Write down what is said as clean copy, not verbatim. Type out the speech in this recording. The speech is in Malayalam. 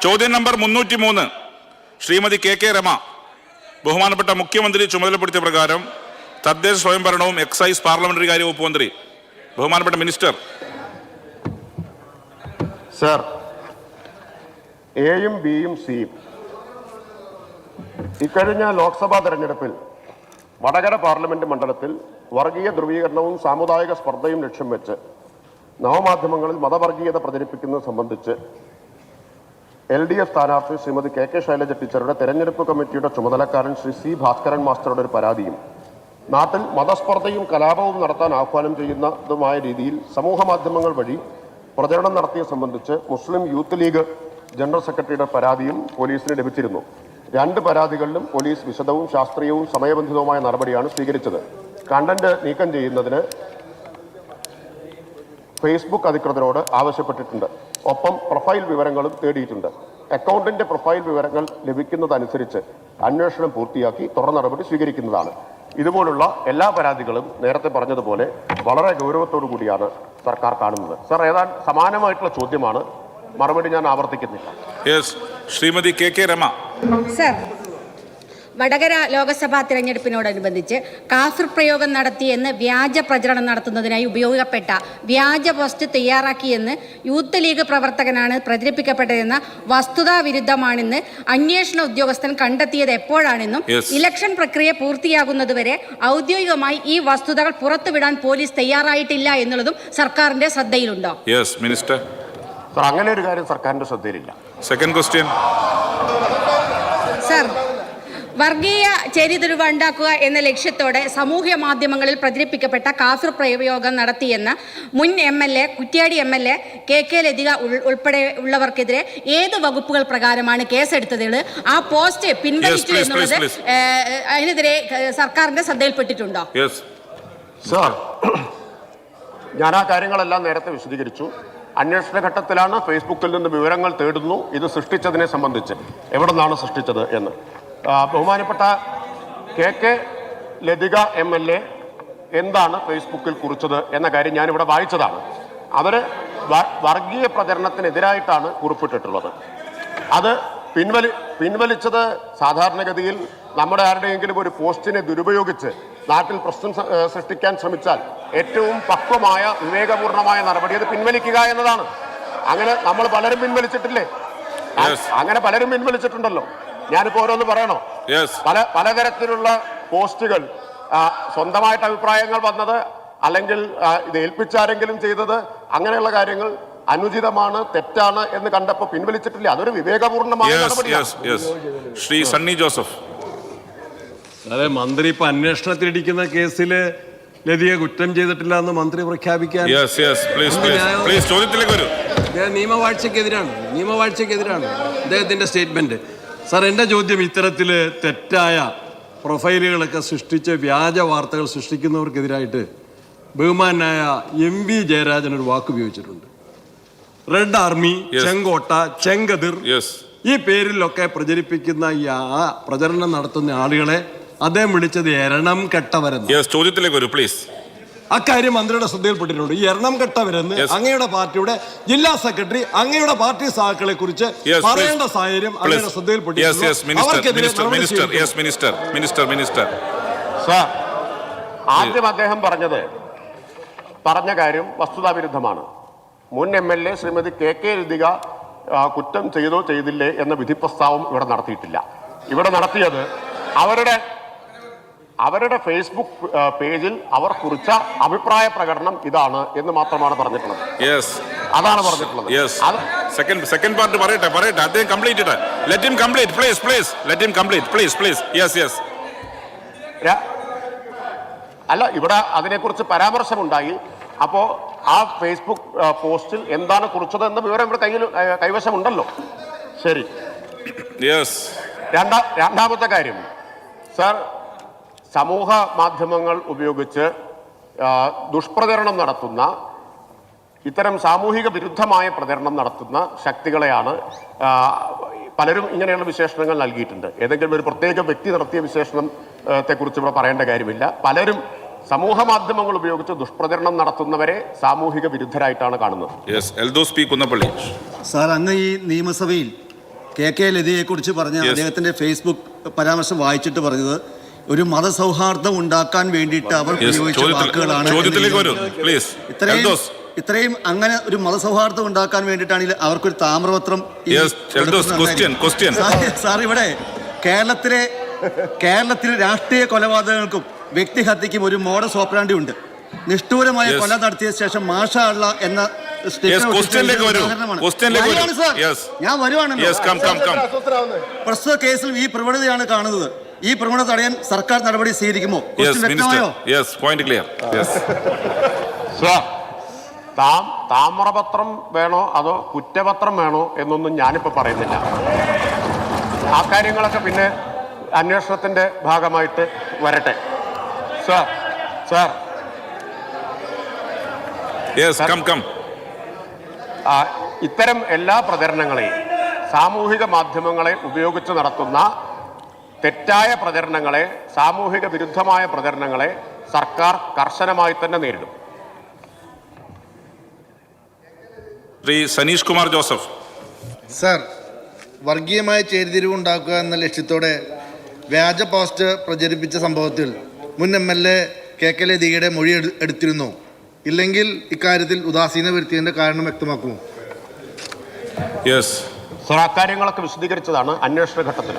ചോദ്യം നമ്പർ 303 ശ്രീമതി കെ രമ. ബഹുമാനപ്പെട്ട മുഖ്യമന്ത്രി ചുമതലപ്പെടുത്തിയ പ്രകാരം തദ്ദേശ സ്വയംഭരണവും എക്സൈസ് പാർലമെന്ററി കാര്യ വകുപ്പ് മന്ത്രി ബഹുമാനപ്പെട്ട മിനിസ്റ്റർ. സർ, എയും ബിയും സിയും ഇക്കഴിഞ്ഞ ലോക്സഭാ തെരഞ്ഞെടുപ്പിൽ വടകര പാർലമെന്റ് മണ്ഡലത്തിൽ വർഗീയ ധ്രുവീകരണവും സാമുദായിക സ്പർദ്ധയും ലക്ഷ്യം വെച്ച് നവമാധ്യമങ്ങളിൽ മതവർഗീയത പ്രചരിപ്പിക്കുന്നത് സംബന്ധിച്ച് LDF സ്ഥാനാർത്ഥി ശ്രീമതി കെ ശൈലജ ടീച്ചറുടെ തെരഞ്ഞെടുപ്പ് കമ്മിറ്റിയുടെ ചുമതലക്കാരൻ ശ്രീ C ഭാസ്കരൻ മാസ്റ്ററുടെ ഒരു പരാതിയും നാട്ടിൽ മതസ്പർദ്ധയും കലാപവും നടത്താൻ ആഹ്വാനം ചെയ്യുന്നതുമായ രീതിയിൽ സമൂഹ മാധ്യമങ്ങൾ വഴി പ്രചരണം നടത്തിയ സംബന്ധിച്ച് മുസ്ലിം യൂത്ത് ലീഗ് ജനറൽ സെക്രട്ടറിയുടെ പരാതിയും പോലീസിന് ലഭിച്ചിരുന്നു. 2 പരാതികളിലും പോലീസ് വിശദവും ശാസ്ത്രീയവും സമയബന്ധിതവുമായ നടപടിയാണ് സ്വീകരിച്ചത്. കണ്ടന്റ് നീക്കം ചെയ്യുന്നതിന് ഫേസ്ബുക്ക് അധികൃതരോട് ആവശ്യപ്പെട്ടിട്ടുണ്ട്. ഒപ്പം പ്രൊഫൈൽ വിവരങ്ങളും തേടിയിട്ടുണ്ട്. അക്കൗണ്ടിന്റെ പ്രൊഫൈൽ വിവരങ്ങൾ ലഭിക്കുന്നതനുസരിച്ച് അന്വേഷണം പൂർത്തിയാക്കി തുടർ നടപടി സ്വീകരിക്കുന്നതാണ്. ഇതുപോലുള്ള എല്ലാ പരാതികളും നേരത്തെ പറഞ്ഞതുപോലെ വളരെ ഗൗരവത്തോടു കൂടിയാണ് സർക്കാർ കാണുന്നത്. സർ, ഏതാണ്ട് സമാനമായിട്ടുള്ള ചോദ്യമാണ്, മറുപടി ഞാൻ ആവർത്തിക്കുന്നില്ല. ശ്രീമതി കെ രമ. സർ, വടകര ലോക്സഭാ തിരഞ്ഞെടുപ്പിനോടനുബന്ധിച്ച് കാഫിർ പ്രയോഗം നടത്തിയെന്ന് വ്യാജ പ്രചരണം നടത്തുന്നതിനായി ഉപയോഗപ്പെട്ട വ്യാജ പോസ്റ്റ് തയ്യാറാക്കിയെന്ന് യൂത്ത് ലീഗ് പ്രവർത്തകനാണ് പ്രചരിപ്പിക്കപ്പെട്ടതെന്ന വസ്തുതാവിരുദ്ധമാണെന്ന് അന്വേഷണ ഉദ്യോഗസ്ഥൻ കണ്ടെത്തിയത് എപ്പോഴാണെന്നും ഇലക്ഷൻ പ്രക്രിയ പൂർത്തിയാകുന്നതുവരെ ഔദ്യോഗികമായി ഈ വസ്തുതകൾ പുറത്തുവിടാൻ പോലീസ് തയ്യാറായിട്ടില്ല എന്നുള്ളതും സർക്കാരിന്റെ ശ്രദ്ധയിലുണ്ടോ? മിനിസ്റ്റർ. അങ്ങനെ ഒരു കാര്യം സർക്കാരിന്റെ ശ്രദ്ധയിലില്ല. Second question. സർ, വർഗീയ ചേരിതിരിവുണ്ടാക്കുക എന്ന ലക്ഷ്യത്തോടെ സാമൂഹ്യ മാധ്യമങ്ങളിൽ പ്രചരിപ്പിക്കപ്പെട്ട കാഫിർ പ്രയോഗം നടത്തിയെന്ന മുൻ MLA കുറ്റ്യാടി MLA കെ ലതിക ഉൾപ്പെടെ ഉള്ളവർക്കെതിരെ ഏത് വകുപ്പുകൾ പ്രകാരമാണ് കേസെടുത്തത്? ആ പോസ്റ്റ് പിൻവലിച്ചു എന്നുള്ളത് അതിനെതിരെ സർക്കാരിന്റെ ശ്രദ്ധയിൽപ്പെട്ടിട്ടുണ്ടോ? സർ, ഞാൻ ആ കാര്യങ്ങളെല്ലാം നേരത്തെ വിശദീകരിച്ചു. അന്വേഷണ ഘട്ടത്തിലാണ്. ഫേസ്ബുക്കിൽ നിന്ന് വിവരങ്ങൾ തേടുന്നു. ഇത് സൃഷ്ടിച്ചതിനെ സംബന്ധിച്ച് എവിടെ നിന്നാണ് സൃഷ്ടിച്ചത് എന്ന് ബഹുമാനപ്പെട്ട കെ ലതിക MLA എന്താണ് ഫേസ്ബുക്കിൽ കുറിച്ചത് എന്ന കാര്യം ഞാനിവിടെ വായിച്ചതാണ്. അവർ വർഗീയ പ്രചരണത്തിനെതിരായിട്ടാണ് കുറിപ്പിട്ടിട്ടുള്ളത്. അത് പിൻവലിച്ചത് സാധാരണഗതിയിൽ നമ്മുടെ ആരുടെയെങ്കിലും ഒരു പോസ്റ്റിനെ ദുരുപയോഗിച്ച് നാട്ടിൽ പ്രശ്നം സൃഷ്ടിക്കാൻ ശ്രമിച്ചാൽ ഏറ്റവും പക്വമായ വിവേകപൂർണമായ നടപടി അത് പിൻവലിക്കുക എന്നതാണ്. അങ്ങനെ നമ്മൾ പലരും പിൻവലിച്ചിട്ടില്ലേ? അങ്ങനെ പലരും പിൻവലിച്ചിട്ടുണ്ടല്ലോ. ഞാനിപ്പോ ഓരോന്ന് പറയണോ? പലതരത്തിലുള്ള പോസ്റ്റുകൾ, സ്വന്തമായിട്ട് അഭിപ്രായങ്ങൾ വന്നത്, അല്ലെങ്കിൽ ഇത് ഏൽപ്പിച്ചാരെങ്കിലും ചെയ്തത്, അങ്ങനെയുള്ള കാര്യങ്ങൾ അനുചിതമാണ്, തെറ്റാണ് എന്ന് കണ്ടപ്പോൾ പിൻവലിച്ചിട്ടില്ല. അതൊരു വിവേകപൂർണമായ നടപടിയാണ്. ശ്രീ സണ്ണി ജോസഫ്. അതെ, മന്ത്രി ഇപ്പൊ അന്വേഷണത്തിലിരിക്കുന്ന കേസില് ലതിക കുറ്റം ചെയ്തിട്ടില്ല എന്ന് മന്ത്രി പ്രഖ്യാപിക്കാൻ നിയമവാഴ്ചക്കെതിരാണ് അദ്ദേഹത്തിന്റെ സ്റ്റേറ്റ്മെന്റ്. സാർ, എൻ്റെ ചോദ്യം, ഇത്തരത്തില് തെറ്റായ പ്രൊഫൈലുകളൊക്കെ സൃഷ്ടിച്ച് വ്യാജ വാർത്തകൾ സൃഷ്ടിക്കുന്നവർക്കെതിരായിട്ട് ബഹുമാനായ MV ജയരാജൻ ഒരു വാക്ക് ഉപയോഗിച്ചിട്ടുണ്ട്. റെഡ് ആർമി, ചെങ്കോട്ട, ചെങ്കതിർ, ഈ പേരിലൊക്കെ പ്രചരിപ്പിക്കുന്ന പ്രചരണം നടത്തുന്ന ആളുകളെ അദ്ദേഹം വിളിച്ചത് എരണം കെട്ടവരെന്ന്. ചോദ്യത്തിലേക്ക് വരൂ പ്ലീസ്. അക്കാര്യം മന്ത്രിയുടെ ശ്രദ്ധയിൽപ്പെട്ടിട്ടുണ്ട്. ഈ എണ്ണം കെട്ടവരെന്ന് അങ്ങയുടെ പാർട്ടിയുടെ ജില്ലാ സെക്രട്ടറി അങ്ങയുടെ പാർട്ടി സഹാക്കളെ കുറിച്ച് പറയേണ്ട സാഹചര്യം അങ്ങയുടെ ശ്രദ്ധയിൽപ്പെട്ടിട്ടുണ്ട്. ആദ്യം അദ്ദേഹം പറഞ്ഞ കാര്യം വസ്തുതാവിരുദ്ധമാണ്. മുൻ MLA ശ്രീമതി കെ ലതിക കുറ്റം ചെയ്തോ ചെയ്തില്ലേ എന്ന വിധി പ്രസ്താവം ഇവിടെ നടത്തിയിട്ടില്ല. ഇവിടെ നടത്തിയത് അവരുടെ ഫേസ്ബുക്ക് പേജിൽ അവർ കുറിച്ച അഭിപ്രായ പ്രകടനം ഇതാണ് എന്ന് മാത്രമാണ് പറഞ്ഞിട്ടുള്ളത്. അതാണ് പറഞ്ഞിട്ടുള്ളത്. സെക്കൻഡ് പാർട്ട് പറയട്ടെ. അദ്ദേഹം കംപ്ലീറ്റ് ചെയ്യട്ടെ. Let him complete please. Let him complete please. Yes. അല്ല, ഇവിടെ അതിനെക്കുറിച്ച് പരാമർശമുണ്ടായി. അപ്പോ ആ ഫേസ്ബുക്ക് പോസ്റ്റിൽ എന്താണ് കുറിച്ചത് എന്ന വിവരം ഇവിടെ കൈവശമുണ്ടല്ലോ. ശരി. രണ്ടാമത്തെ കാര്യം, സർ, സമൂഹ മാധ്യമങ്ങൾ ഉപയോഗിച്ച് ദുഷ്പ്രചരണം നടത്തുന്ന, ഇത്തരം സാമൂഹിക വിരുദ്ധമായ പ്രചരണം നടത്തുന്ന ശക്തികളെയാണ് പലരും ഇങ്ങനെയുള്ള വിശേഷണങ്ങൾ നൽകിയിട്ടുണ്ട്. ഏതെങ്കിലും ഒരു പ്രത്യേക വ്യക്തി നടത്തിയ വിശേഷണത്തെക്കുറിച്ച് ഇവിടെ പറയേണ്ട കാര്യമില്ല. പലരും സമൂഹ മാധ്യമങ്ങൾ ഉപയോഗിച്ച് ദുഷ്പ്രചരണം നടത്തുന്നവരെ സാമൂഹിക വിരുദ്ധരായിട്ടാണ് കാണുന്നത്. സാർ, അങ്ങ് ഈ നിയമസഭയിൽ കെ ലതിയെക്കുറിച്ച് പറഞ്ഞ അദ്ദേഹത്തിന്റെ ഫേസ്ബുക്ക് പരാമർശം വായിച്ചിട്ട് പറഞ്ഞത് ഒരു മതസൗഹാർദ്ദം ഉണ്ടാക്കാൻ വേണ്ടിയിട്ട് അവർ ഉപയോഗിച്ച വാക്കുകളാണ്. ഇത്രയും അങ്ങനെ ഒരു മതസൗഹാർദ്ദം ഉണ്ടാക്കാൻ വേണ്ടിയിട്ടാണെങ്കിൽ അവർക്കൊരു താമ്രപത്രം. സാർ, ഇവിടെ കേരളത്തിലെ രാഷ്ട്രീയ കൊലപാതകങ്ങൾക്കും വ്യക്തിഹത്യക്കും ഒരു മോഡസ് ഓപ്പറാൻഡി ഉണ്ട്. നിഷ്ഠൂരമായ കൊല നടത്തിയ ശേഷം മാഷാ അള്ളാ എന്ന ഞാൻ വരുവാണല്ലോ. പ്രസ്തുത കേസിൽ ഈ പ്രവണതയാണ് കാണുന്നത്. ഈ പ്രവണത തടയാൻ സർക്കാർ നടപടി സ്വീകരിക്കുമോ? വ്യക്തമായോ? താമ്രപത്രം വേണോ അതോ കുറ്റപത്രം വേണോ എന്നൊന്നും ഞാനിപ്പോ പറയുന്നില്ല. ആ കാര്യങ്ങളൊക്കെ പിന്നെ അന്വേഷണത്തിന്റെ ഭാഗമായിട്ട് വരട്ടെ. സാർ ഇത്തരം എല്ലാ പ്രചരണങ്ങളെയും സാമൂഹിക മാധ്യമങ്ങളെ ഉപയോഗിച്ച് നടത്തുന്ന തെറ്റായ പ്രചരണങ്ങളെ, സാമൂഹിക വിരുദ്ധമായ പ്രചരണങ്ങളെ സർക്കാർ കർശനമായി തന്നെ നേരിടും. ശ്രീ സനീഷ് കുമാർ ജോസഫ്. സർ, വർഗീയമായ ചേരിതിരിവ് ഉണ്ടാക്കുക എന്ന ലക്ഷ്യത്തോടെ വ്യാജ പോസ്റ്റ് പ്രചരിപ്പിച്ച സംഭവത്തിൽ മുൻ MLA KK ലതികയുടെ മൊഴി എടുത്തിരുന്നു. ഇല്ലെങ്കിൽ ഇക്കാര്യത്തിൽ ഉദാസീന വരുത്തിയതിന്റെ കാരണം വ്യക്തമാക്കുമോ? സർ, അക്കാര്യങ്ങളൊക്കെ വിശദീകരിച്ചതാണ് അന്വേഷണ ഘട്ടത്തിൽ.